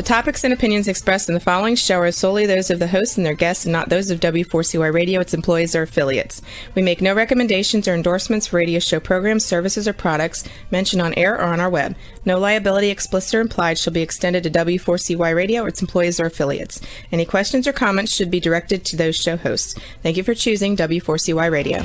topics and opinions expressed in the following show are solely those of the hosts and their guests and not those of W4CY Radio, its employees, or affiliates. We make no recommendations or endorsements for radio show programs, services, or products mentioned on air or on our web. No liability, explicit or implied, shall be extended to W4CY Radio or its employees or affiliates. Any questions or comments should be directed to those show hosts. Thank you for choosing W4CY Radio.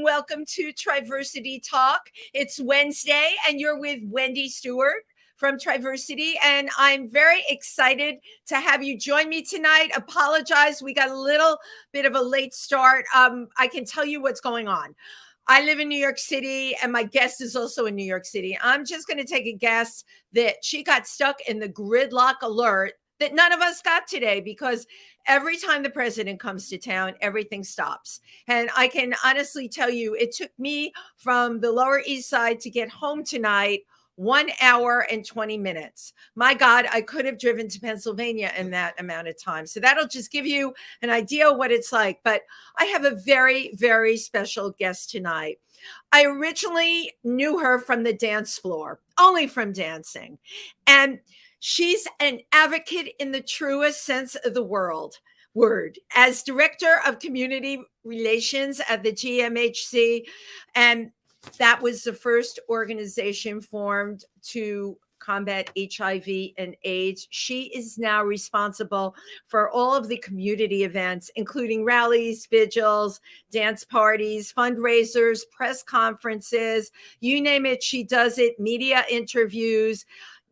Welcome to Triversity Talk. It's Wednesday, and you're with Wendy Stewart from Triversity, and I'm very excited to have you join me tonight. Apologize, we got a little bit of a late start. I can tell you what's going on. I live in New York City, and my guest is also in New York City. I'm just going to take a guess that she got stuck in the gridlock alert that none of us got today, because every time the president comes to town, everything stops. And I can honestly tell you, it took me from the Lower East Side to get home tonight 1 hour and 20 minutes. My God, I could have driven to Pennsylvania in that amount of time. So that'll just give you an idea of what it's like. But I have a very, very special guest tonight. I originally knew her from the dance floor, only from dancing. And she's an advocate in the truest sense of the word. As director of community relations at the GMHC, and that was the first organization formed to combat HIV and AIDS. She is now responsible for all of the community events, including rallies, vigils, dance parties, fundraisers, press conferences, you name it, she does it, media interviews.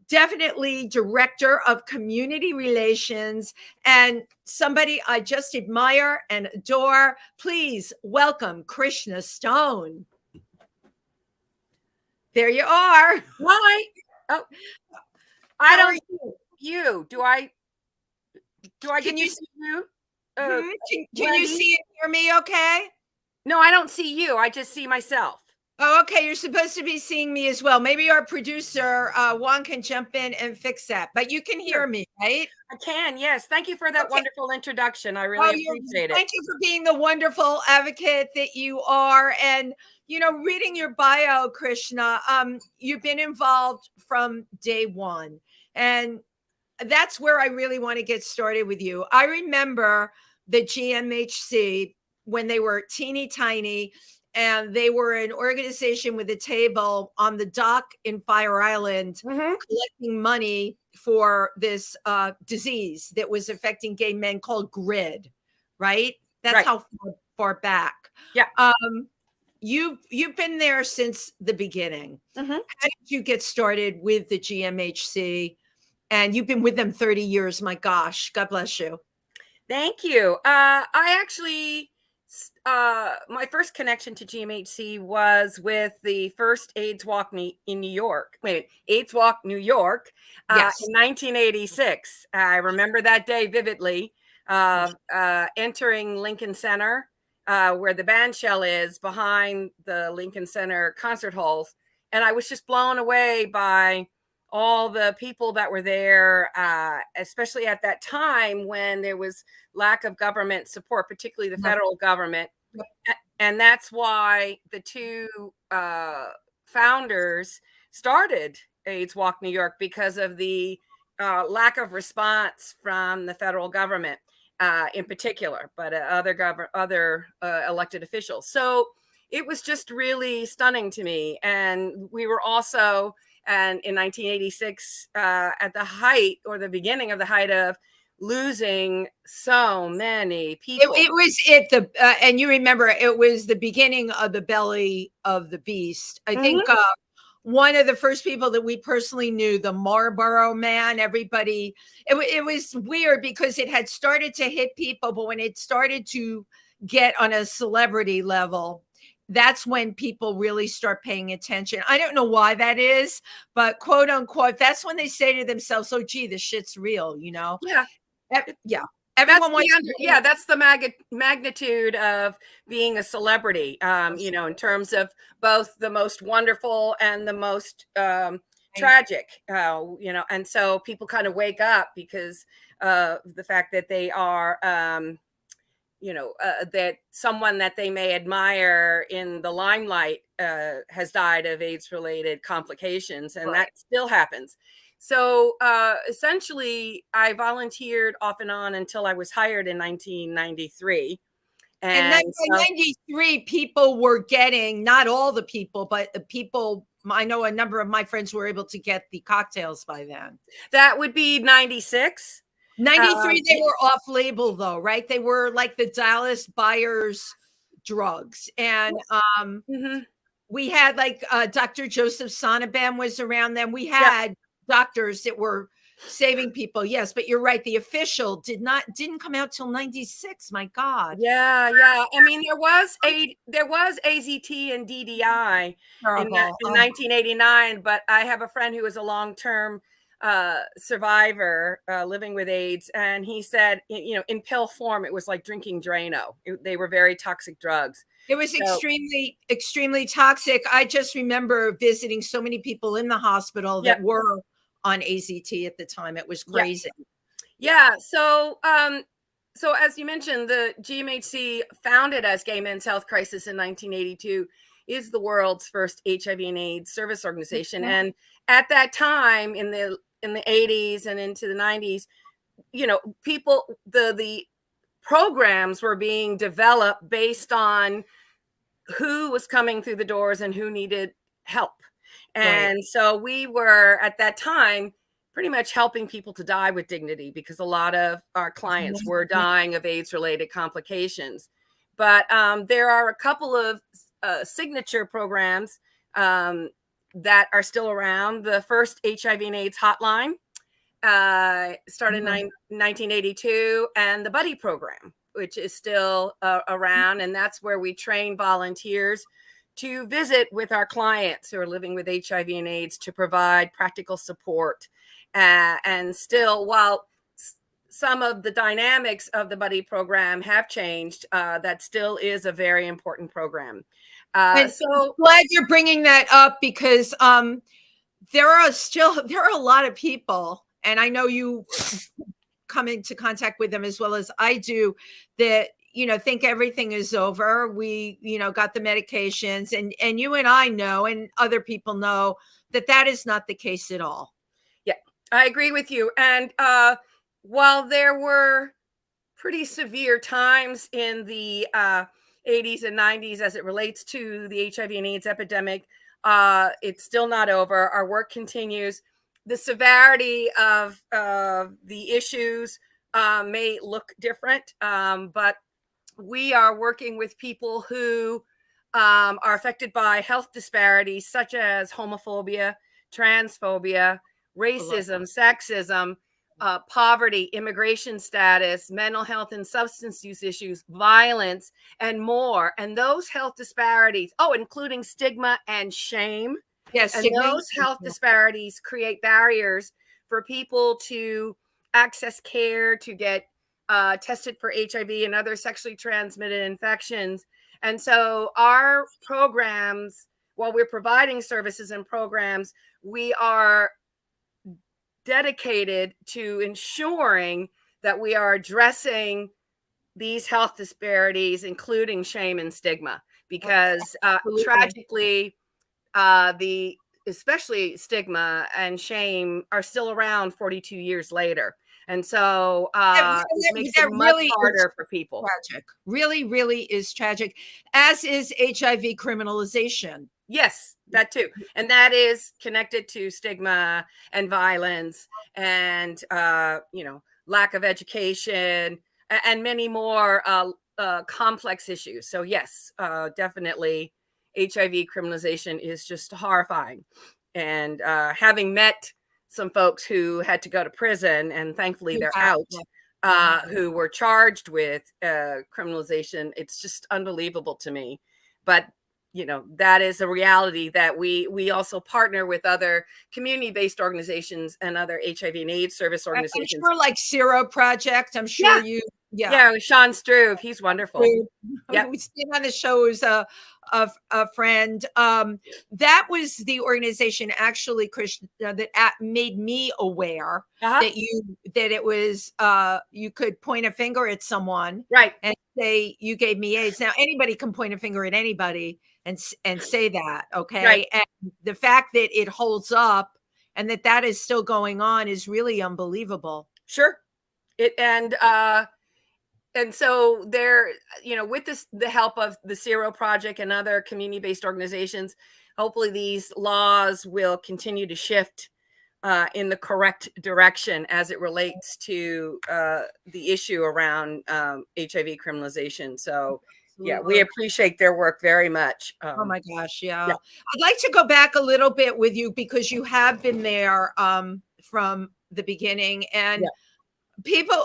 Definitely director of community relations and somebody I just admire and adore. Please welcome Krishna Stone. There you are. Hi. Oh, I don't see you. Do I get to see you? Can you see and hear me okay? No, I don't see you. I just see myself. Oh, okay. You're supposed to be seeing me as well. Maybe our producer, Juan, can jump in and fix that. But you can hear me, right? I can, yes. Thank you for that wonderful introduction. I really appreciate it. Thank you for being the wonderful advocate that you are. And, you know, reading your bio, Krishna, you've been involved from day one. And that's where I really want to get started with you. I remember the GMHC when they were teeny tiny. And they were an organization with a table on the dock in Fire Island, collecting money for this disease that was affecting gay men called GRID, right? That's how far back. Yeah. You've been there since the beginning. How did you get started with the GMHC? And you've been with them 30 years. My gosh, God bless you. Thank you. I actually... my first connection to GMHC was with the first AIDS Walk in New York. AIDS Walk New York in 1986. I remember that day vividly, entering Lincoln Center, where the band shell is behind the Lincoln Center concert halls. And I was just blown away by all the people that were there, especially at that time when there was lack of government support, particularly the federal government. And that's why the two founders started AIDS Walk New York, because of the lack of response from the federal government in particular, but other elected officials. So it was just really stunning to me. And we were also... And in 1986, at the height or the beginning of the height of losing so many people. It was and you remember it was the beginning of the belly of the beast. I think one of the first people that we personally knew, the Marlboro Man, everybody, it was weird because it had started to hit people, but when it started to get on a celebrity level, that's when people really start paying attention. I don't know why that is, but quote unquote, that's when they say to themselves, "Oh, gee, this shit's real," you know? Yeah. Yeah. Everyone wants that's the magnitude of being a celebrity, you know, in terms of both the most wonderful and the most tragic, you know, and so people kind of wake up because of the fact that they are, you know, that someone that they may admire in the limelight has died of AIDS-related complications, and that still happens. So essentially, I volunteered off and on until I was hired in 1993. And then by 93, people were getting, not all the people, but the people, I know a number of my friends were able to get the cocktails by then. That would be 96. 93, they were off label though, right? They were like the Dallas buyers drugs. And we had like Dr. Joseph Sonnabem was around then. We had doctors that were saving people. Yes, but you're right. The official didn't come out till 96. My God. Yeah. I mean, there was AZT and DDI in 1989, but I have a friend who was a long-term survivor living with AIDS, and he said, you know, in pill form, it was like drinking Drano. They were very toxic drugs. It was extremely, extremely toxic. I just remember visiting so many people in the hospital that were on AZT at the time. It was crazy. Yeah. So, so as you mentioned, the GMHC, founded as Gay Men's Health Crisis in 1982, is the world's first HIV and AIDS service organization. And at that time, in the 80s and into the 90s, you know, the programs were being developed based on who was coming through the doors and who needed help. And so we were at that time pretty much helping people to die with dignity, because a lot of our clients were dying of AIDS-related complications. But there are a couple of signature programs that are still around. The first HIV and AIDS hotline started in 1982, and the Buddy program, which is still around. And that's where we train volunteers to visit with our clients who are living with HIV and AIDS to provide practical support. And still, while some of the dynamics of the Buddy program have changed, that still is a very important program. So glad you're bringing that up, because there are a lot of people, and I know you come into contact with them as well as I do, that, you know, think everything is over. We, you know, got the medications, and you and I know, and other people know, that is not the case at all. Yeah, I agree with you. And while there were pretty severe times in the 80s and 90s as it relates to the HIV and AIDS epidemic, it's still not over. Our work continues. The severity of the issues may look different, but we are working with people who are affected by health disparities such as homophobia, transphobia, racism, sexism, poverty, immigration status, mental health and substance use issues, violence, and more. And those health disparities, including stigma and shame. Yes, and those health disparities create barriers for people to access care, to get tested for HIV and other sexually transmitted infections. And so our programs, while we're providing services and programs, we are dedicated to ensuring that we are addressing these health disparities, including shame and stigma, because tragically, especially stigma and shame are still around 42 years later. And so it makes it much harder for people. Tragic. Really, really is tragic, as is HIV criminalization. Yes, that too. And that is connected to stigma and violence and, you know, lack of education and many more complex issues. So yes, definitely HIV criminalization is just horrifying. And having met some folks who had to go to prison, and thankfully they're out, who were charged with criminalization, it's just unbelievable to me. But that is a reality that we also partner with other community-based organizations and other HIV and AIDS service organizations. I'm sure, like Zero Project. I'm sure yeah, Sean Struve, he's wonderful. Yeah, we seen on the show as a friend. That was the organization, actually, Krishna, that made me aware that it was you could point a finger at someone, right, and say you gave me AIDS. Now anybody can point a finger at anybody and say that, okay? Right. And the fact that it holds up and that is still going on is really unbelievable. Sure. And so there, with the help of the Zero Project and other community-based organizations, hopefully these laws will continue to shift in the correct direction as it relates to the issue around HIV criminalization. So yeah, we appreciate their work very much. Oh my gosh, yeah. I'd like to go back a little bit with you because you have been there from the beginning, and people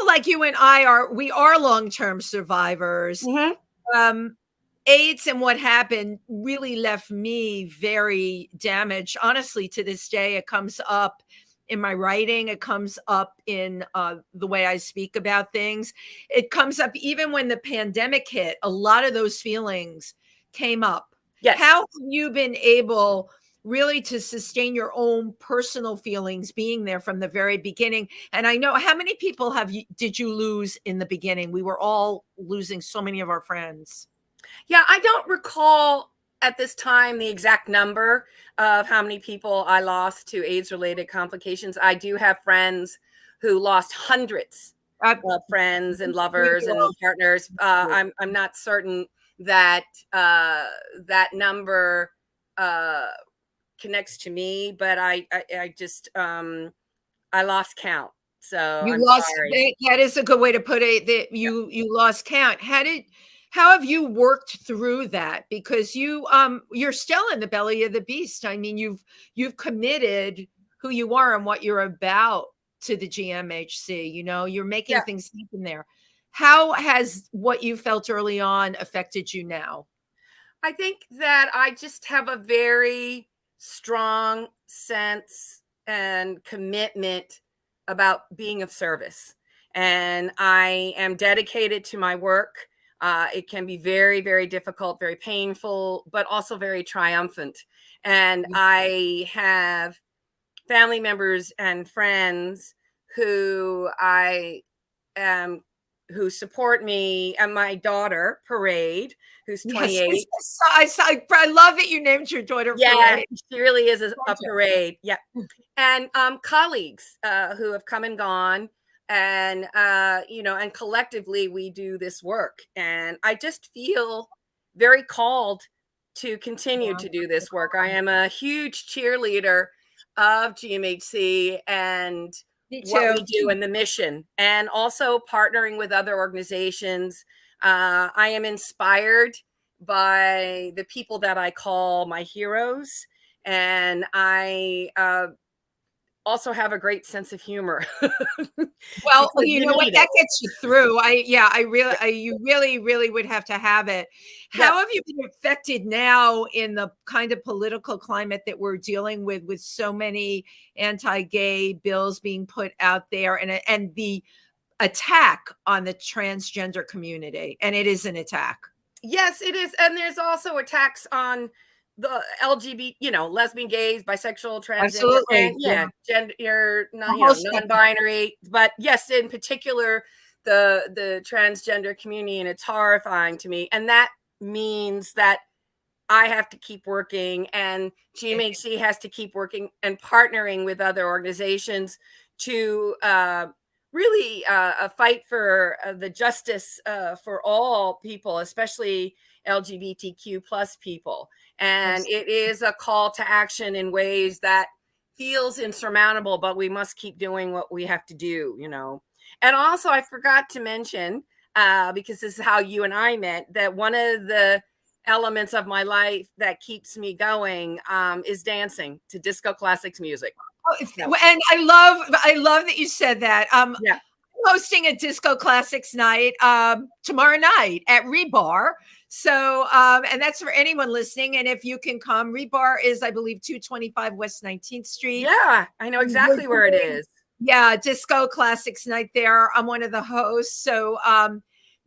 like you and I are long-term survivors. AIDS and what happened really left me very damaged. Honestly, to this day, it comes up in my writing. It comes up in the way I speak about things. It comes up even when the pandemic hit. A lot of those feelings came up. Yes. How have you been able really to sustain your own personal feelings being there from the very beginning? And I know, how many people did you lose in the beginning? We were all losing so many of our friends. Yeah, I don't recall at this time the exact number of how many people I lost to AIDS-related complications. I do have friends who lost hundreds of friends and lovers and partners. I'm not certain that that number connects to me, but I just I lost count. So you I'm lost. sorry. That is a good way to put it. That you lost count. How have you worked through that? Because you're still in the belly of the beast. I mean, you've committed who you are and what you're about to the GMHC. You're making things happen there. How has what you felt early on affected you now? I think that I just have a very strong sense and commitment about being of service. And I am dedicated to my work. It can be very, very difficult, very painful, but also very triumphant. And I have family members and friends who who support me, and my daughter Parade, who's 28. Yes, I love that you named your daughter Parade. She really is a parade. Yeah. And colleagues who have come and gone, and and collectively we do this work, and I just feel very called to continue to do this work. I am a huge cheerleader of GMHC and what we do in the mission, and also partnering with other organizations. I am inspired by the people that I call my heroes, and I also have a great sense of humor. Well, you know what, that gets you through. You really would have to have it. How have you been affected now in the kind of political climate that we're dealing with so many anti-gay bills being put out there, and the attack on the transgender community? And it is an attack. Yes, it is. And there's also attacks on the LGBT, lesbian, gays, bisexual, transgender, and gender, non-binary. But yes, in particular, the transgender community, and it's horrifying to me. And that means that I have to keep working, and GMHC has to keep working and partnering with other organizations to really fight for the justice for all people, especially LGBTQ plus people. And it is a call to action in ways that feels insurmountable, but we must keep doing what we have to do, And also, I forgot to mention, because this is how you and I met, that one of the elements of my life that keeps me going is dancing to disco classics music. And I love that you said that. I'm hosting a disco classics night tomorrow night at Rebar. So, and that's for anyone listening. And if you can come, Rebar is, I believe, 225 West 19th Street. Yeah, I know exactly where it is. Yeah, Disco Classics Night there. I'm one of the hosts. So,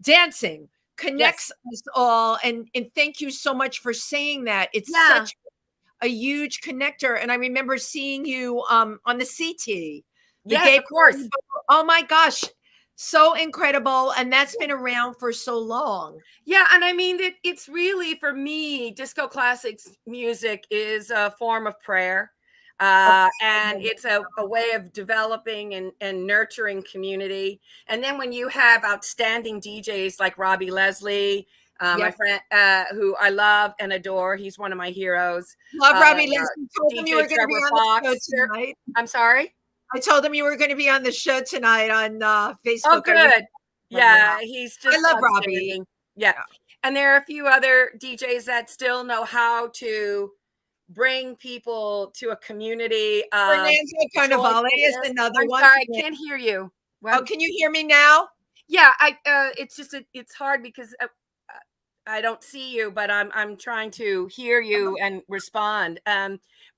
dancing connects us all. And thank you so much for saying that. It's such a huge connector. And I remember seeing you on the CT. Yes, of course. Oh my gosh. So incredible. And that's been around for so long. Yeah. And I mean, it's really, for me, disco classics music is a form of prayer. And it's a way of developing and nurturing community. And then when you have outstanding DJs like Robbie Leslie, my friend, who I love and adore, he's one of my heroes. Love Robbie Leslie. Told him you were going to be on the show tonight. I'm sorry? I told him you were going to be on the show tonight on Facebook. Oh, good. Yeah, he's just. I love Robbie. Yeah. And there are a few other DJs that still know how to bring people to a community. Fernando Carnivale is another one. Sorry, I can't hear you. Well, can you hear me now? Yeah, it's just it's hard because I don't see you, but I'm trying to hear you and respond.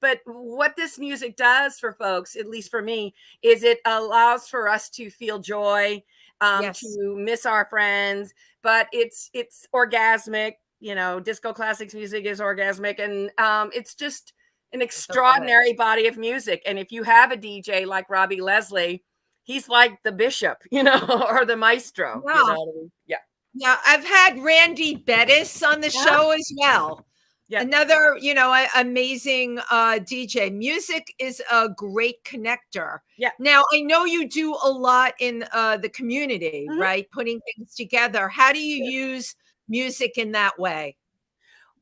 But what this music does for folks, at least for me, is it allows for us to feel joy, to miss our friends, but it's orgasmic. You know, disco classics music is orgasmic, and it's just an extraordinary body of music. And if you have a DJ like Robbie Leslie, he's like the bishop, you know, or the maestro. Wow. You know what I mean? Yeah. Yeah, I've had Randy Bettis on the show as well. Yeah. Another, you know, amazing DJ. Music is a great connector. Yeah. Now, I know you do a lot in the community, right? Putting things together. How do you use music in that way?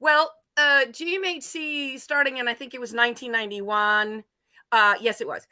Well, GMHC, starting in, I think it was 1991. Yes, it was.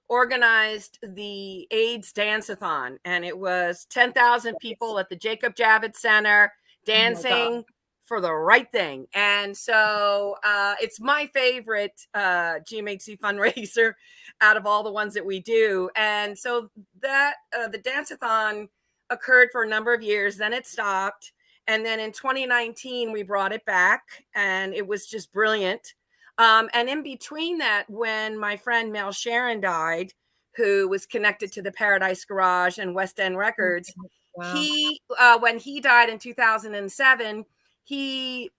Organized the AIDS Dance-a-thon, and it was 10,000 people at the Jacob Javits Center dancing for the right thing. And so it's my favorite GMHC fundraiser out of all the ones that we do. And so that the Dance-a-thon occurred for a number of years, then it stopped. And then in 2019, we brought it back, and it was just brilliant. And in between that, when my friend Mel Sharon died, who was connected to the Paradise Garage and West End Records, he when he died in 2007, he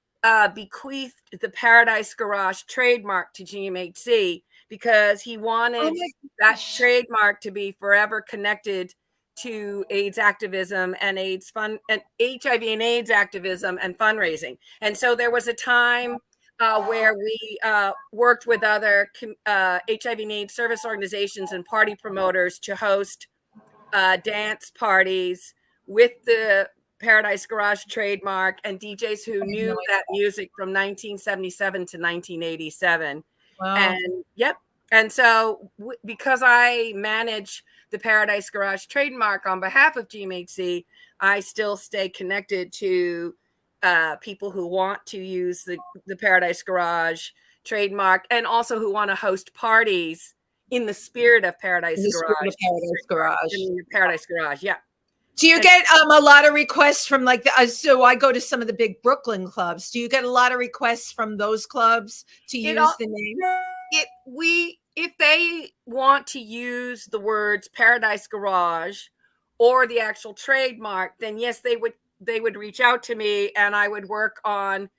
bequeathed the Paradise Garage trademark to GMHC because he wanted that trademark to be forever connected to AIDS activism and HIV and AIDS activism and fundraising. And so there was a time where we worked with other HIV and AIDS service organizations and party promoters to host dance parties with the Paradise Garage trademark and DJs who knew that music from 1977 to 1987. Wow. And and so because I manage the Paradise Garage trademark on behalf of GMHC, I still stay connected to people who want to use the Paradise Garage trademark and also who want to host parties in the spirit of Paradise Garage. Paradise Garage, yeah. Do you get a lot of requests from like so I go to some of the big Brooklyn clubs. Do you get a lot of requests from those clubs to use the name? If they want to use the words Paradise Garage or the actual trademark, then yes, they would reach out to me and I would work on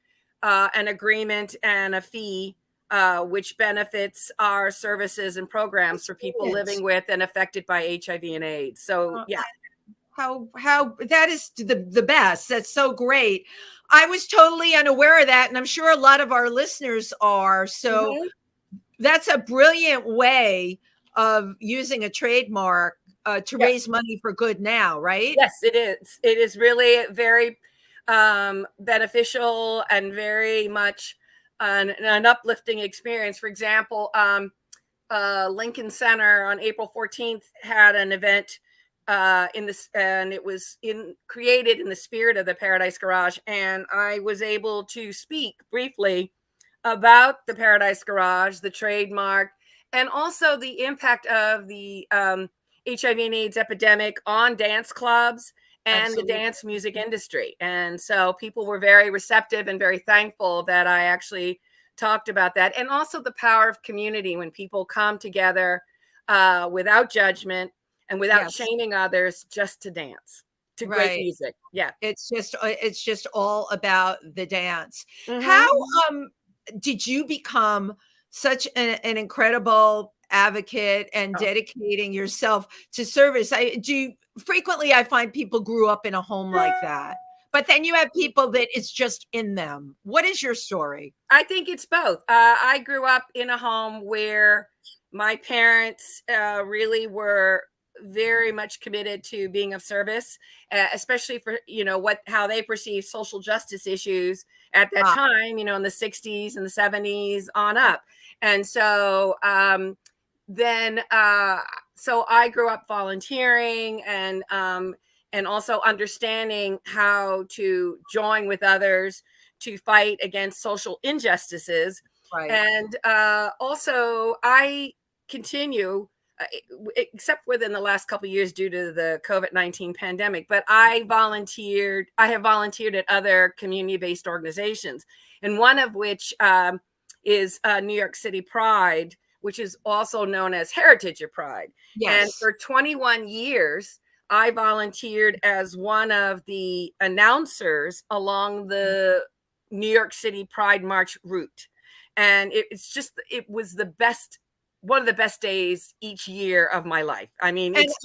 an agreement and a fee which benefits our services and programs for people living with and affected by HIV and AIDS. So yeah. How that is the best. That's so great. I was totally unaware of that, and I'm sure a lot of our listeners are. So that's a brilliant way of using a trademark to raise money for good now, right? Yes, it is. It is really very beneficial and very much an uplifting experience. For example, Lincoln Center on April 14th had an event in this, and it was created in the spirit of the Paradise Garage, and I was able to speak briefly about the Paradise Garage, the trademark, and also the impact of the HIV and AIDS epidemic on dance clubs and Absolutely. the dance music industry. And so people were very receptive and very thankful that I actually talked about that. And also the power of community when people come together without judgment and without Yes. shaming others, just to dance to great Right. music. Yeah. It's just all about the dance. How Mhm. did you become such an incredible advocate and Oh. dedicating yourself to service? Frequently I find people grew up in a home like that. But then you have people that it's just in them. What is your story? I think it's both. I grew up in a home where my parents really were very much committed to being of service, especially for how they perceive social justice issues at that Ah, time. In the '60s and the '70s on up, and so then so I grew up volunteering and also understanding how to join with others to fight against social injustices. right. And also, I continue, except within the last couple of years due to the COVID-19 pandemic, but I have volunteered at other community-based organizations, and one of which is New York City Pride, which is also known as Heritage of Pride. And Yes. for 21 years, I volunteered as one of the announcers along the New York City Pride March route. And it was one of the best days each year of my life. I mean, And it's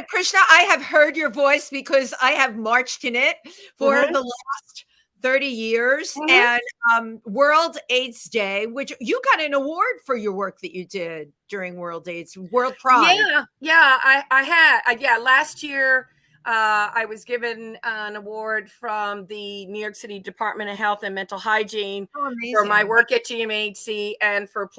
Krishna, I have heard your voice because I have marched in it for Mhm, the last 30 years. mhm. And World AIDS Day, which you got an award for your work that you did during World Pride. Yeah, I had, yeah, last year, I was given an award from the New York City Department of Health and Mental Hygiene Oh, for my amazing. work at GMHC and for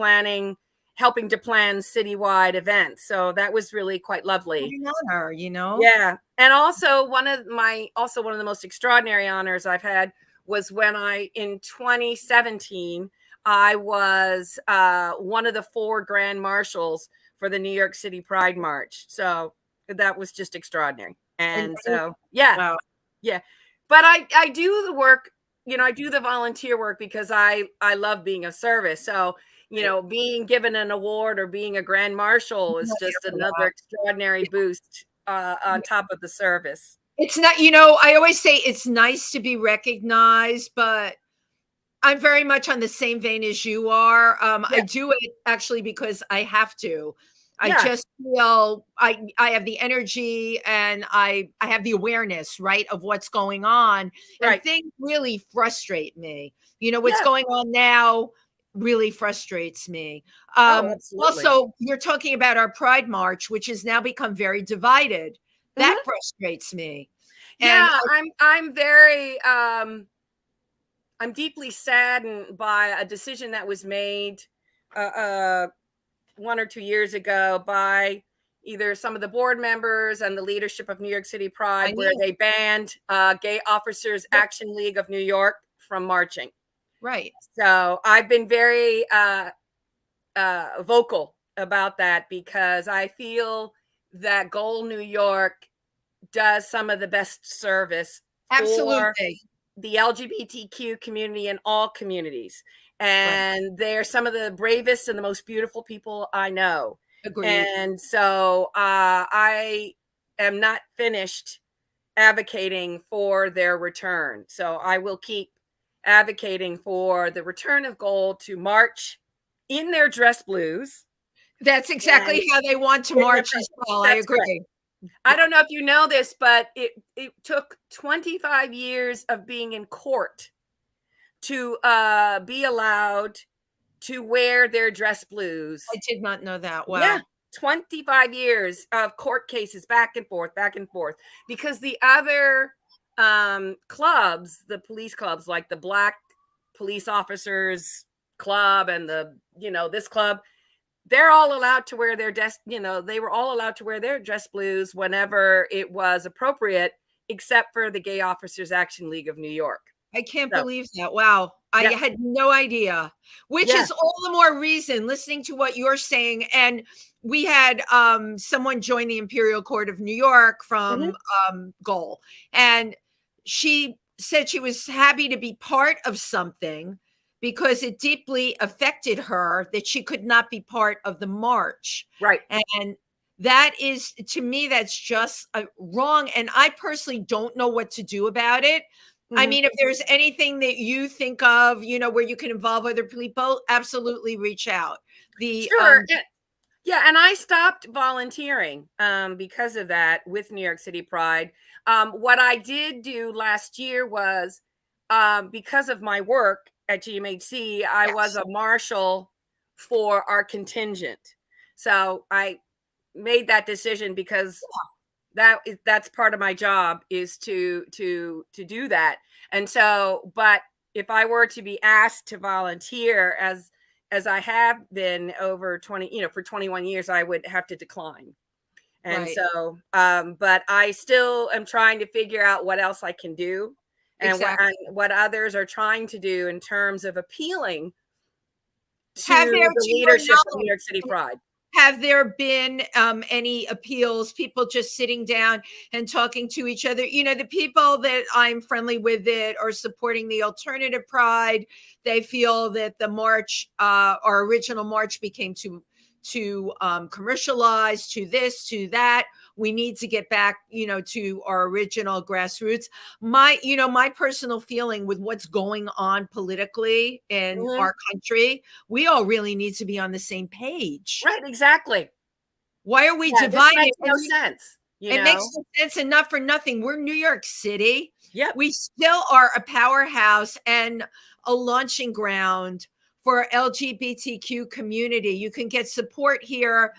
helping to plan citywide events. So that was really quite What lovely. an honor, you know? Yeah. And also one of the most extraordinary honors I've had was when in 2017, I was one of the 4 grand marshals for the New York City Pride March. So that was just extraordinary. And And so, yeah, wow. yeah. But I do the work, I do the volunteer work because I love being of service. So, being given an award or being a grand marshal is just another extraordinary boost on top of the service. It's not, I always say it's nice to be recognized, but I'm very much on the same vein as you are. I Yeah. do it actually because I have to. I Yeah. just feel I have the energy and I have the awareness, right, of what's going on, and Right. things really frustrate me. What's Yeah. going on now really frustrates me. Oh, absolutely. Also, you're talking about our Pride March, which has now become very divided. That Mhm. frustrates me. And Yeah, I'm very I'm deeply saddened by a decision that was made uh, uh 1 or 2 years ago by either some of the board members and the leadership of New York City I Pride, where know, they banned Gay Officers yep, Action League of New York from marching. right. So I've been very vocal about that because I feel that Goal New York does some of the best service for Absolutely. the LGBTQ community in all communities. Right. And they're some of the bravest and the most beautiful people I know. Agreed. And so I am not finished advocating for their return. So I will keep advocating for the return of Gold to march in their dress blues. That's And exactly how they want to in their march as well. I that's correct. agree. I don't know if you know this, but it took 25 years of being in court to be allowed to wear their dress blues. I did not know that. Yeah, Wow. 25 years of court cases back and forth, because the other clubs, the police clubs like the Black Police Officers Club and this club, they're all allowed to wear their dress, they were all allowed to wear their dress blues whenever it was appropriate, except for the Gay Officers Action League of New York. I can't So, believe that. Wow. I yeah, had no idea, which yeah, is all the more reason listening to what you're saying. And we had someone join the Imperial Court of New York from Goal, and she said she was happy to be part of something because it deeply affected her that she could not be part of the march. Right. And that is, to me, that's just wrong. And I personally don't know what to do about it. I mean, if there's anything that you think of, where you can involve other people, absolutely reach out. Sure. Yeah, and I stopped volunteering because of that with New York City Pride. What I did do last year was, because of my work at GMHC, I was a marshal for our contingent. So I made that decision because that's part of my job, is to do that. And so, but if I were to be asked to volunteer as I have been over 20, for 21 years, I would have to decline. And so, but I still am trying to figure out what else I can do, and what others are trying to do in terms of appealing to the leadership of New York City Pride. Have there been any appeals, people just sitting down and talking to each other? The people that I'm friendly with that are supporting the alternative Pride, they feel that the march, our original march, became too commercialized, to this, to that. We need to get back, to our original grassroots. My personal feeling with what's going on politically in our country, we all really need to be on the same page. Right, exactly. Why are we divided? This makes no sense. It makes no sense, and not for nothing. We're New York City. Yeah, we still are a powerhouse and a launching ground for LGBTQ community. You can get support here.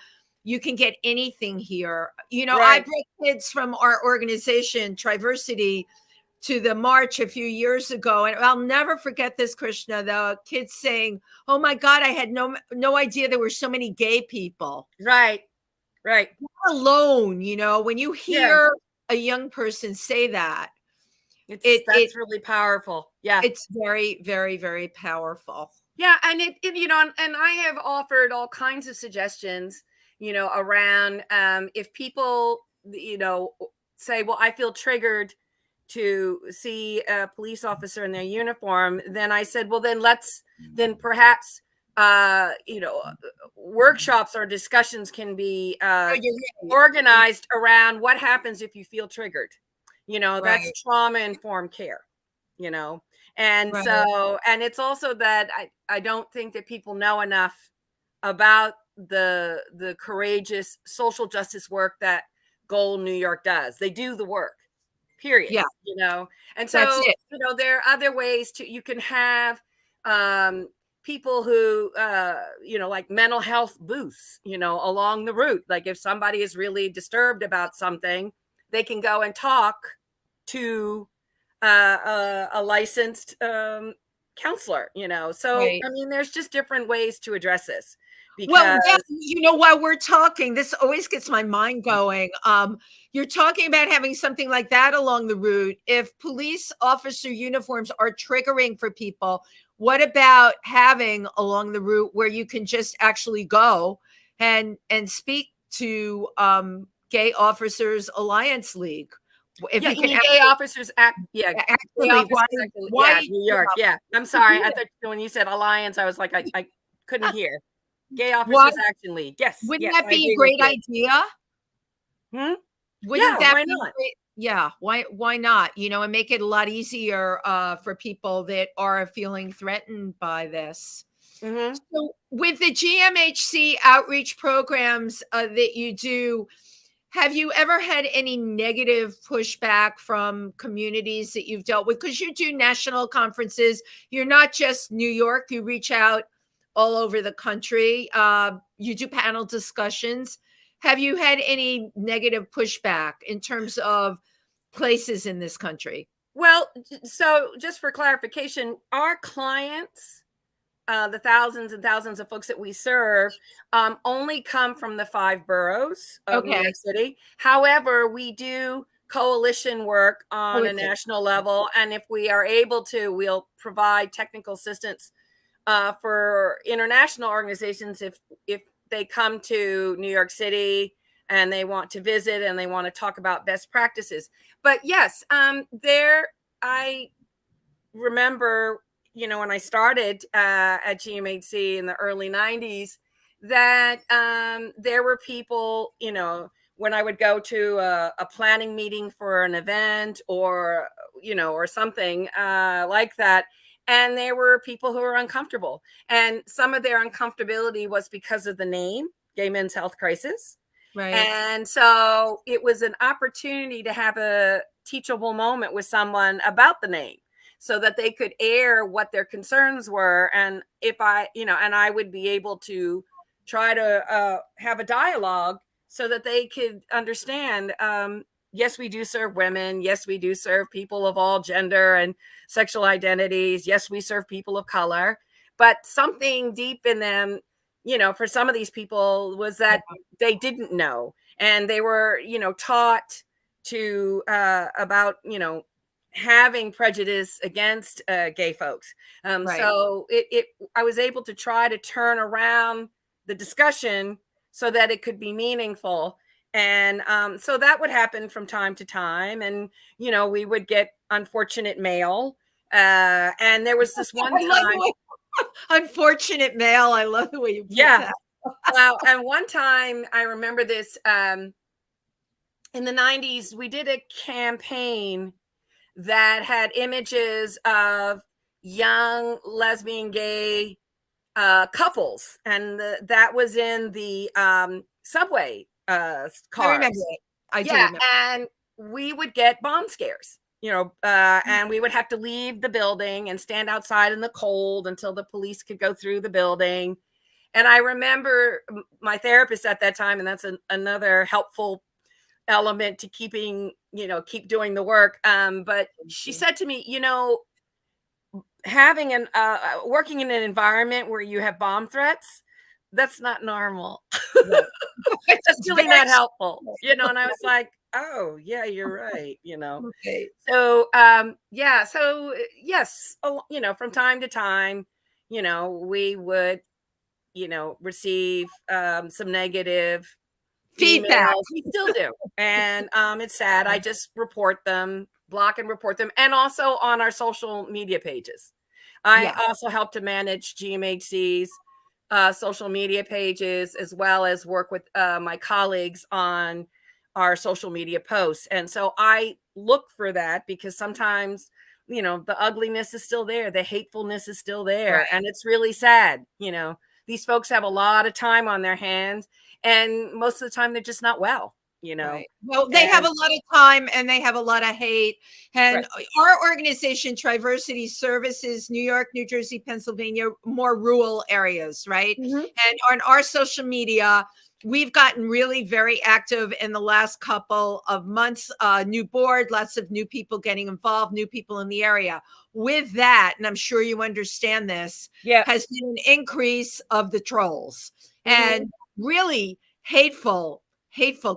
You can get anything here. I brought kids from our organization, Triversity, to the march a few years ago. And I'll never forget this, Krishna, the kids saying, "Oh my God, I had no idea there were so many gay people." Right. You're alone, when you hear a young person say that, that's really powerful. Yeah. It's very, very, very powerful. Yeah. And and I have offered all kinds of suggestions, around, if people, say, well, I feel triggered to see a police officer in their uniform, then I said, well, then perhaps, workshops or discussions can be organized around what happens if you feel triggered. That's trauma-informed care, and so, and it's also that I don't think that people know enough about the courageous social justice work that Goal New York does. They do the work, period. Yeah. And so, there are other ways you can have people who, like mental health booths, along the route. Like if somebody is really disturbed about something, they can go and talk to a licensed counselor, So, I mean, there's just different ways to address this. Well, while we're talking, this always gets my mind going. You're talking about having something like that along the route. If police officer uniforms are triggering for people, what about having along the route where you can just actually go and speak to Gay Officers Alliance League? If you can Gay Officers Act, New York. Yeah, I'm sorry. I thought when you said Alliance, I was like, I couldn't hear. Gay Officers Action League. Yes. Wouldn't that be a great idea? Wouldn't that why be not? Great? Yeah. Why not? And make it a lot easier for people that are feeling threatened by this. So with the GMHC outreach programs that you do, have you ever had any negative pushback from communities that you've dealt with? Because you do national conferences. You're not just New York. You reach out all over the country. You do panel discussions. Have you had any negative pushback in terms of places in this country? Well, so just for clarification, our clients, the thousands and thousands of folks that we serve, only come from the 5 boroughs of New York City. However, we do coalition work on a national level. And if we are able to, we'll provide technical assistance for international organizations if they come to New York City and they want to visit and they want to talk about best practices. But yes, I remember, when I started at GMHC in the early 90s, that there were people, when I would go to a planning meeting for an event or something like that, and there were people who were uncomfortable. And some of their uncomfortability was because of the name, Gay Men's Health Crisis. Right. And so it was an opportunity to have a teachable moment with someone about the name so that they could air what their concerns were. And if and I would be able to try to have a dialogue so that they could understand, yes, we do serve women. Yes, we do serve people of all gender and sexual identities. Yes, we serve people of color. But something deep in them, for some of these people was that they didn't know. And they were, taught to about, having prejudice against gay folks. Right. So I was able to try to turn around the discussion so that it could be meaningful. And so that would happen from time to time. And, we would get unfortunate mail. And there was this one time. Unfortunate mail. I love the way you put that. Well, and one time I remember this in the 90s, we did a campaign that had images of young lesbian gay couples. And that was in the subway cars. I remember it. I do remember. And we would get bomb scares. And we would have to leave the building and stand outside in the cold until the police could go through the building. And I remember my therapist at that time, and that's another helpful element to keep doing the work. But she said to me, having working in an environment where you have bomb threats, that's not normal. That's really not helpful, and I was like, oh yeah, you're right. Okay. So so yes, from time to time, we would receive some negative feedback. emails. We still do, and it's sad. I just block and report them, and also on our social media pages. I also help to manage GMHC's social media pages, as well as work with my colleagues on our social media posts. And so I look for that because sometimes, the ugliness is still there. The hatefulness is still there. Right. And it's really sad. These folks have a lot of time on their hands, and most of the time they're just not well. Right. Well, they have a lot of time and they have a lot of hate. And our organization, Triversity, services New York, New Jersey, Pennsylvania, more rural areas, right? Mm-hmm. And on our social media, we've gotten really very active in the last couple of months. New board, lots of new people getting involved, new people in the area. With that, and I'm sure you understand this, has been an increase of the trolls and really hateful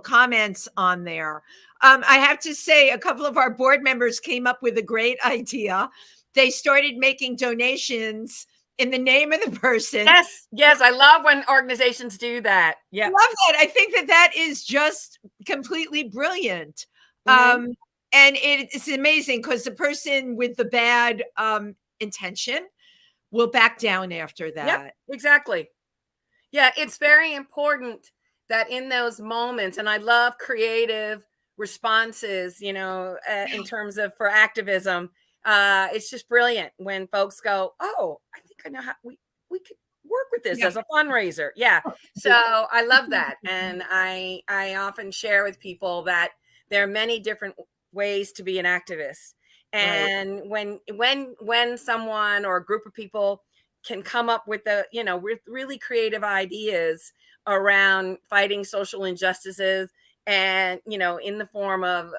comments on there. I have to say, a couple of our board members came up with a great idea. They started making donations in the name of the person. Yes. I love when organizations do that. Yeah. I love that. I think that is just completely brilliant. And it's amazing because the person with the bad intention will back down after that. Yep, exactly. Yeah, it's very important that in those moments, and I love creative responses, in terms of for activism. It's just brilliant when folks go, oh, I think I know how we could work with this as a fundraiser. Yeah. So I love that. And I often share with people that there are many different ways to be an activist. And when someone or a group of people can come up with with really creative ideas around fighting social injustices and, in the form of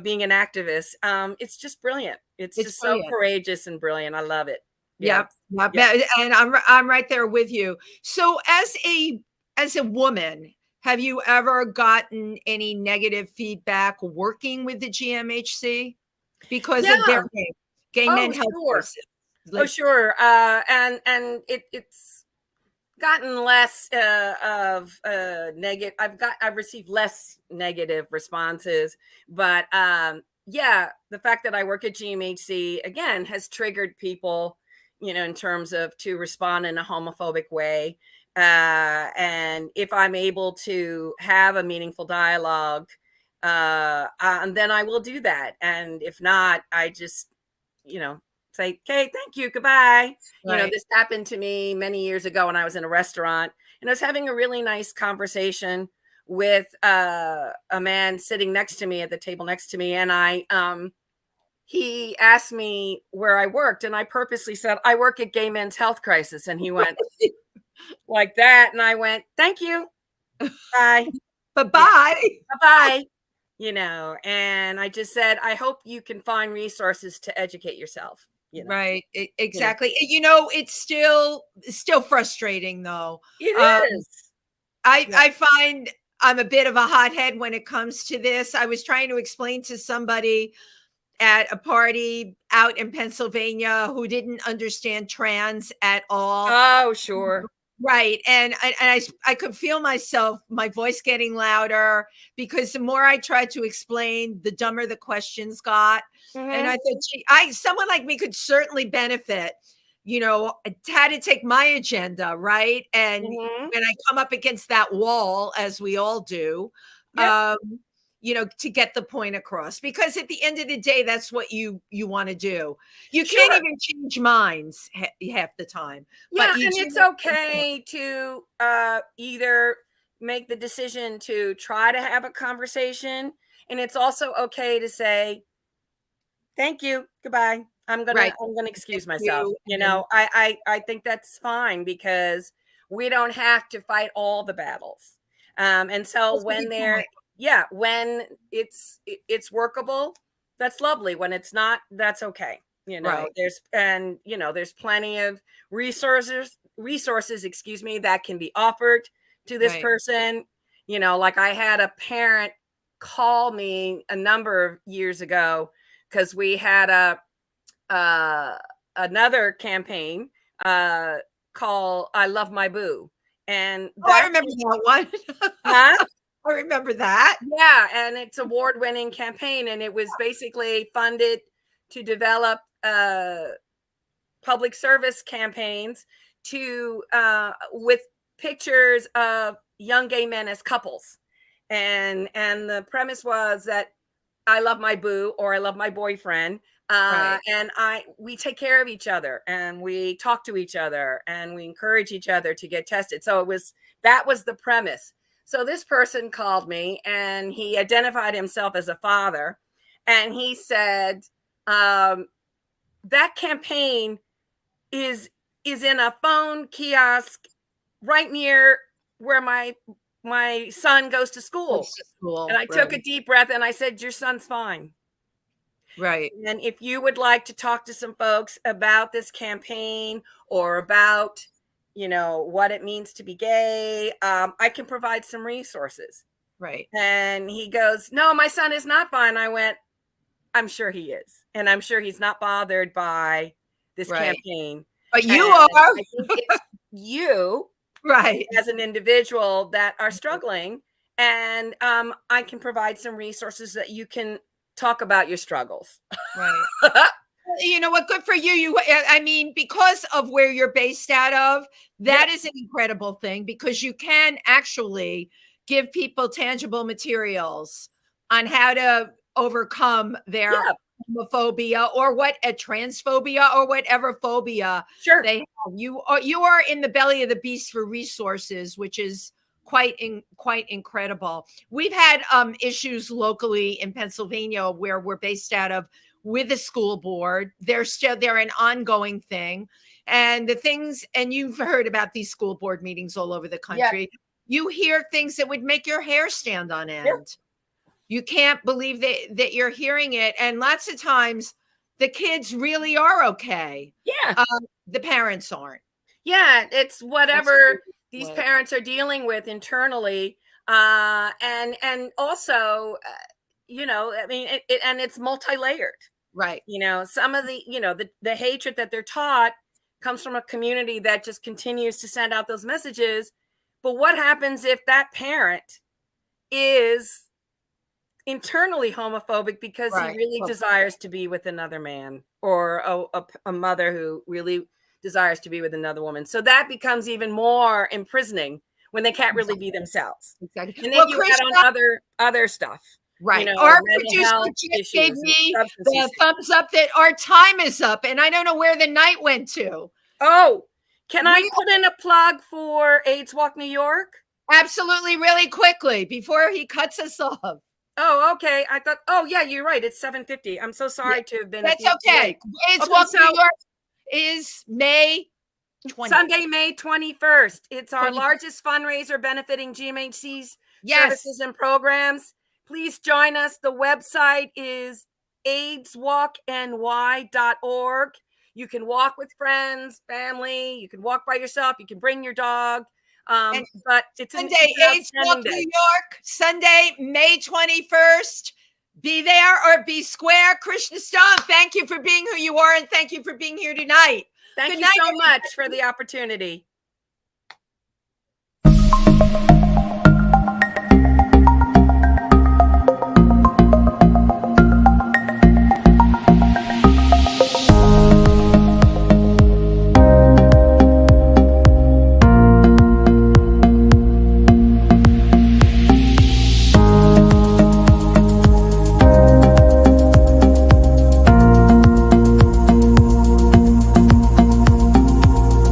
being an activist, it's just brilliant. It's just brilliant. So courageous and brilliant. I love it. Yep. And I'm right there with you. So as a woman, have you ever gotten any negative feedback working with the GMHC because of their gay men health crisis? Sure. And it's gotten less of negative. I've received less negative responses, but yeah, the fact that I work at GMHC again has triggered people, in terms of to respond in a homophobic way. And if I'm able to have a meaningful dialogue, and then I will do that. And if not, I just, say, okay, thank you, goodbye. Right. This happened to me many years ago when I was in a restaurant and I was having a really nice conversation with a man sitting next to me at the table next to me. And he asked me where I worked. And I purposely said, I work at Gay Men's Health Crisis. And he went like that. And I went, thank you. Bye. Bye-bye. Bye-bye. And I just said, I hope you can find resources to educate yourself. Right. Exactly. It's still frustrating though. It is. I find I'm a bit of a hothead when it comes to this. I was trying to explain to somebody at a party out in Pennsylvania who didn't understand trans at all. Oh, sure. Right. And I could feel my voice getting louder because the more I tried to explain, the dumber the questions got. Mm-hmm. And I thought, gee, someone like me could certainly benefit, how to take my agenda, right? And mm-hmm. when I come up against that wall, as we all do, yep. To get the point across, because at the end of the day, that's what you want to do. You sure. can't even change minds half the time. Yeah, and it's okay to either make the decision to try to have a conversation, and it's also okay to say, thank you, goodbye. I'm gonna excuse myself. I think that's fine because we don't have to fight all the battles. And so when when it's workable, that's lovely. When it's not, that's okay. Right. There's plenty of resources, that can be offered to this person. Like I had a parent call me a number of years ago because we had another campaign called I Love My Boo. And I remember that one. Huh? I remember that. Yeah, and it's award-winning campaign, and it was basically funded to develop public service campaigns with pictures of young gay men as couples, and the premise was that I love my boo or I love my boyfriend, and we take care of each other and we talk to each other and we encourage each other to get tested. So that was the premise. So this person called me and he identified himself as a father, and he said, that campaign is in a phone kiosk right near where my son goes to school. And I took a deep breath and I said, your son's fine. Right. And if you would like to talk to some folks about this campaign or about what it means to be gay, I can provide some resources. Right. And he goes, no, my son is not fine. I went, I'm sure he is. And I'm sure he's not bothered by this campaign. But you are. I think it's you, right, as an individual that are struggling. And I can provide some resources that you can talk about your struggles. Right. You know what? Good for you. Because of where you're based out of, that is an incredible thing, because you can actually give people tangible materials on how to overcome their homophobia or transphobia or whatever phobia they have. You are in the belly of the beast for resources, which is quite incredible. We've had issues locally in Pennsylvania where we're based out of with the school board. They're an ongoing thing. And you've heard about these school board meetings all over the country. Yeah. You hear things that would make your hair stand on end. Yeah. You can't believe that you're hearing it. And lots of times the kids really are okay. Yeah. The parents aren't. Yeah. It's whatever these parents are dealing with internally. And also, and it's multi-layered. Right. Some of the, the hatred that they're taught comes from a community that just continues to send out those messages. But what happens if that parent is internally homophobic because he really desires to be with another man, or a mother who really desires to be with another woman? So that becomes even more imprisoning when they can't really be themselves. Exactly. And then you add on other stuff. Right. You know, our mental producer health just gave issues me and substance the use. thumbs up that our time is up, and I don't know where the night went to. Oh, can I put in a plug for AIDS Walk New York? Absolutely, really quickly before he cuts us off. Oh, okay. I thought, oh yeah, you're right. It's 7:50. I'm so sorry to have been. That's okay. AIDS Walk New York is May 20th. Sunday, May 21st. It's our largest fundraiser benefiting GMHC's services and programs. Please join us. The website is aidswalkny.org. You can walk with friends, family. You can walk by yourself. You can bring your dog. But it's Sunday, AIDS Walk New York, Sunday, May 21st. Be there or be square. Krishna Stone, thank you for being who you are, and thank you for being here tonight. Thank you so much for the opportunity.